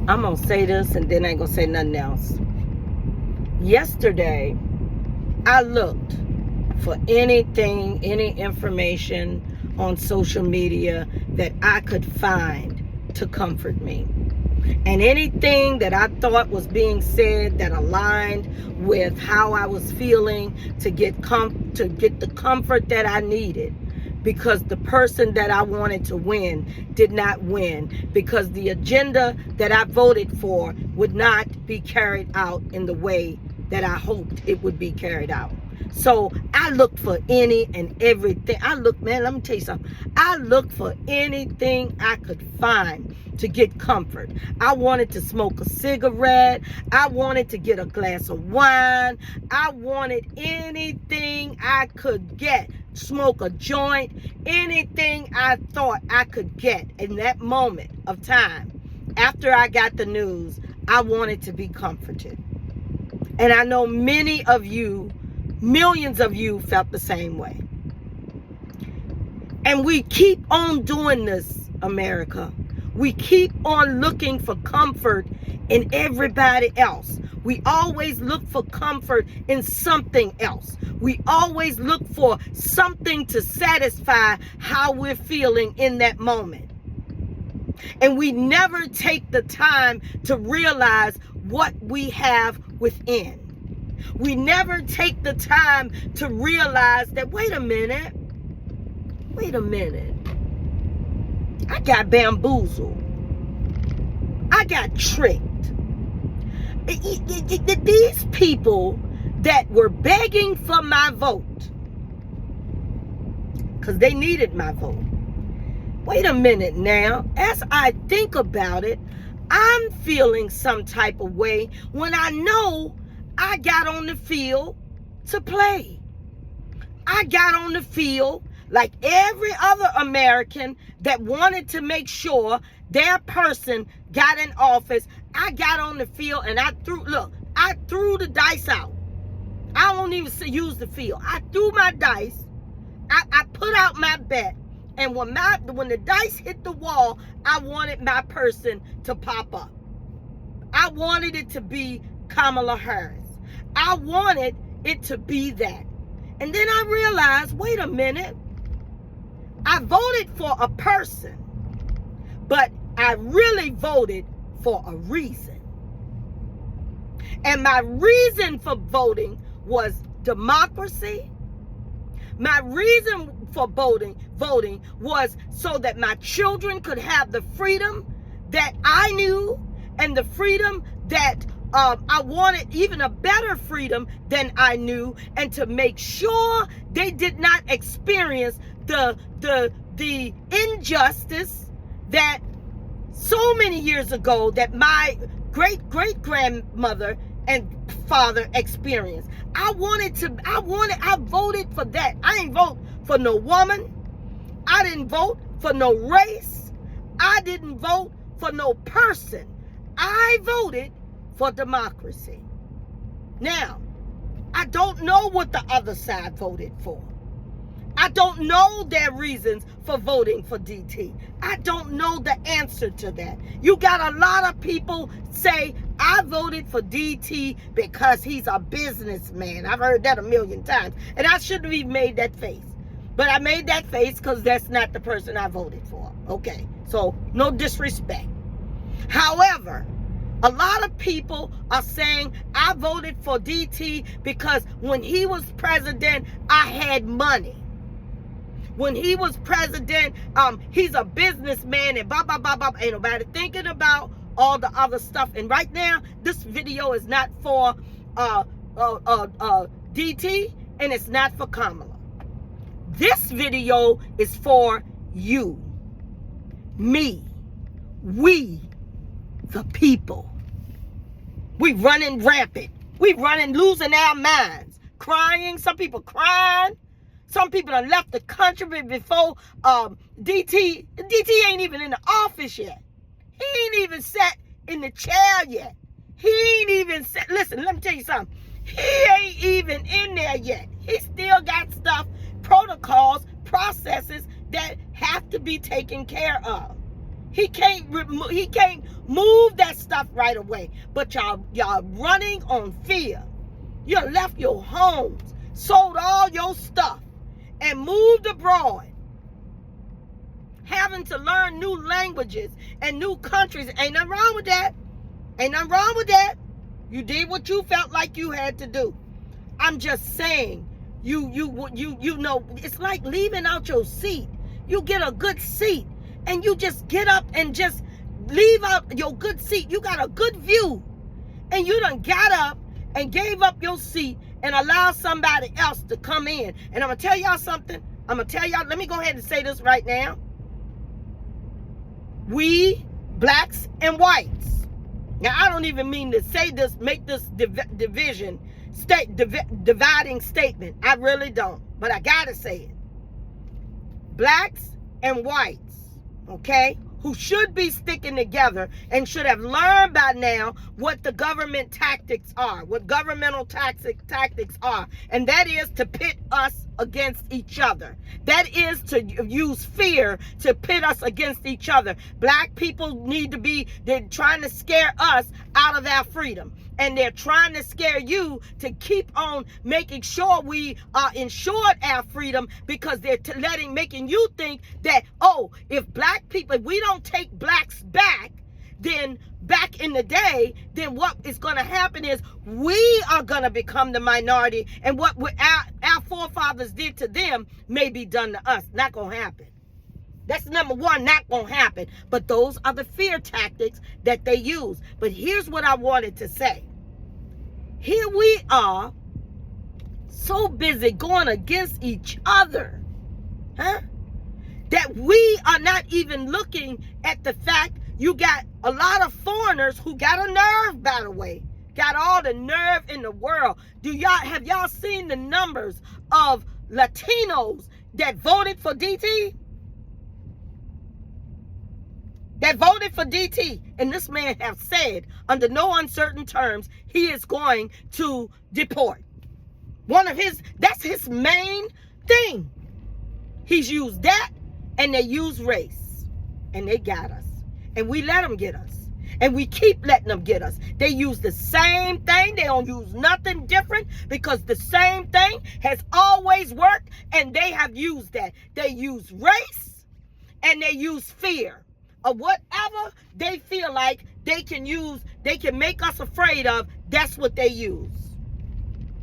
I'm going to say this and then I ain't going to say nothing else. Yesterday, I looked for anything, any information on social media that I could find to comfort me. And anything that I thought was being said that aligned with how I was feeling to get the comfort that I needed, because the person that I wanted to win did not win, because the agenda that I voted for would not be carried out in the way that I hoped it would be carried out. So I looked for any and everything. Man, let me tell you something. I looked for anything I could find to get comfort. I wanted to smoke a cigarette. I wanted to get a glass of wine. I wanted anything I could get. Smoke a joint. Anything I thought I could get in that moment of time. After I got the news, I wanted to be comforted. And I know many of you, millions of you felt the same way. And we keep on doing this, America. We keep on looking for comfort in everybody else. We always look for comfort in something else. We always look for something to satisfy how we're feeling in that moment. And we never take the time to realize what we have within. We never take the time to realize that, wait a minute, I got bamboozled. I got tricked. These people that were begging for my vote, because they needed my vote. Wait a minute now. As I think about it, I'm feeling some type of way when I know I got on the field to play. I got on the field like every other American that wanted to make sure their person got in office. I got on the field and I threw the dice out. I won't even use the field. I threw my dice. I put out my bet. And when the dice hit the wall, I wanted my person to pop up. I wanted it to be Kamala Harris. I wanted it to be that. And then I realized, wait a minute. I voted for a person, but I really voted for a reason. And my reason for voting was democracy. My reason for voting was so that my children could have the freedom that I knew, and the freedom that I wanted, even a better freedom than I knew, and to make sure they did not experience the injustice that so many years ago that my great-great-grandmother and father experienced. I voted for that. I didn't vote for no woman. I didn't vote for no race. I didn't vote for no person. I voted for democracy. Now, I don't know what the other side voted for. I don't know their reasons for voting for DT. I don't know the answer to that. You got a lot of people say, I voted for DT because he's a businessman. I've heard that a million times. And I shouldn't have even made that face. But I made that face because that's not the person I voted for. Okay, so no disrespect. However, a lot of people are saying I voted for DT because when he was president, I had money. When he was president, he's a businessman and blah, blah, blah, blah. Ain't nobody thinking about all the other stuff. And right now, this video is not for DT and it's not for Kamala. This video is for you, me, we, the people. We running rampant. We running, losing our minds, crying. Some people crying. Some people have left the country before DT ain't even in the office yet. He ain't even sat in the chair yet. He ain't even sat, listen, let me tell you something. He ain't even in there yet. He still got stuff, protocols, processes that have to be taken care of. He can't move that stuff right away. But y'all running on fear. You left your homes, sold all your stuff, and moved abroad. Having to learn new languages and new countries. Ain't nothing wrong with that. Ain't nothing wrong with that. You did what you felt like you had to do. I'm just saying, you know, it's like leaving out your seat. You get a good seat and you just get up and just leave out your good seat. You got a good view and you done got up and gave up your seat and allowed somebody else to come in. And I'm going to tell y'all something. Let me go ahead and say this right now. We, blacks and whites. Now, I don't even mean to say this, make this dividing statement. I really don't. But I got to say it. Blacks and whites, okay, who should be sticking together and should have learned by now what the government tactics are, what governmental tactics are. And that is to pit us against each other. That is to use fear to pit us against each other. Black people they're trying to scare us out of our freedom. And they're trying to scare you to keep on making sure we are ensured our freedom, because they're making you think that, oh, if black people, if we don't take blacks back, then back in the day, then what is going to happen is we are going to become the minority, and what our forefathers did to them may be done to us. Not going to happen. That's number one, not going to happen. But those are the fear tactics that they use. But here's what I wanted to say. Here we are, so busy going against each other, that we are not even looking at the fact you got a lot of foreigners who got a nerve, by the way, got all the nerve in the world. Have y'all seen the numbers of Latinos that voted for DT? That voted for DT. And this man have said, under no uncertain terms, he is going to deport. That's his main thing. He's used that, and they use race. And they got us. And we let them get us. And we keep letting them get us. They use the same thing. They don't use nothing different, because the same thing has always worked, and they have used that. They use race and they use fear. Or whatever they feel like they can make us afraid of, that's what they use.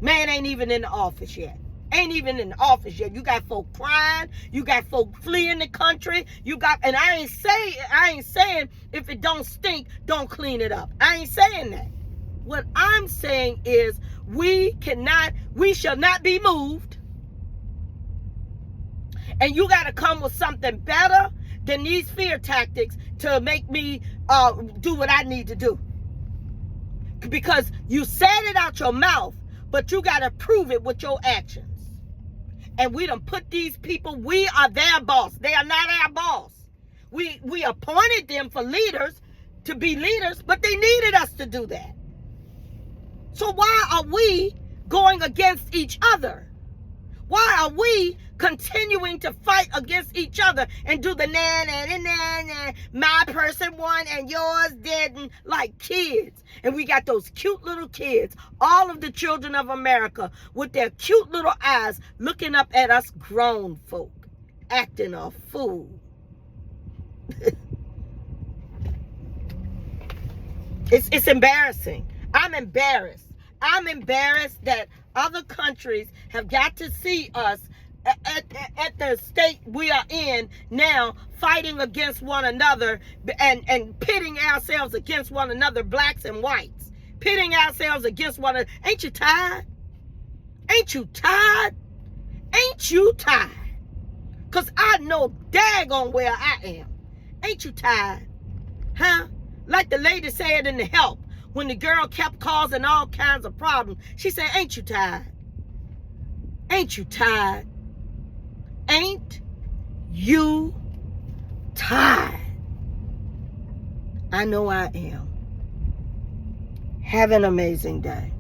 Man ain't even in the office yet. You got folk crying. You got folk fleeing the country. And I ain't saying if it don't stink, don't clean it up. I ain't saying that. What I'm saying is we shall not be moved. And you got to come with something better than these fear tactics to make me do what I need to do. Because you said it out your mouth, but you got to prove it with your actions. And we done put these people, we are their boss. They are not our boss. We appointed them for leaders, to be leaders, but they needed us to do that. So why are we going against each other? Why are we continuing to fight against each other and do the na, my person won and yours didn't, like kids? And we got those cute little kids, all of the children of America, with their cute little eyes looking up at us grown folk, acting a fool. It's embarrassing. I'm embarrassed. I'm embarrassed that other countries have got to see us at the state we are in now, fighting against one another and pitting ourselves against one another, blacks and whites, pitting ourselves against one another. Ain't you tired? Ain't you tired? Ain't you tired? Because I know daggone where I am. Ain't you tired? Huh? Like the lady said in The Help, when the girl kept causing all kinds of problems, she said, ain't you tired? Ain't you tired? Ain't you tired? I know I am. Have an amazing day.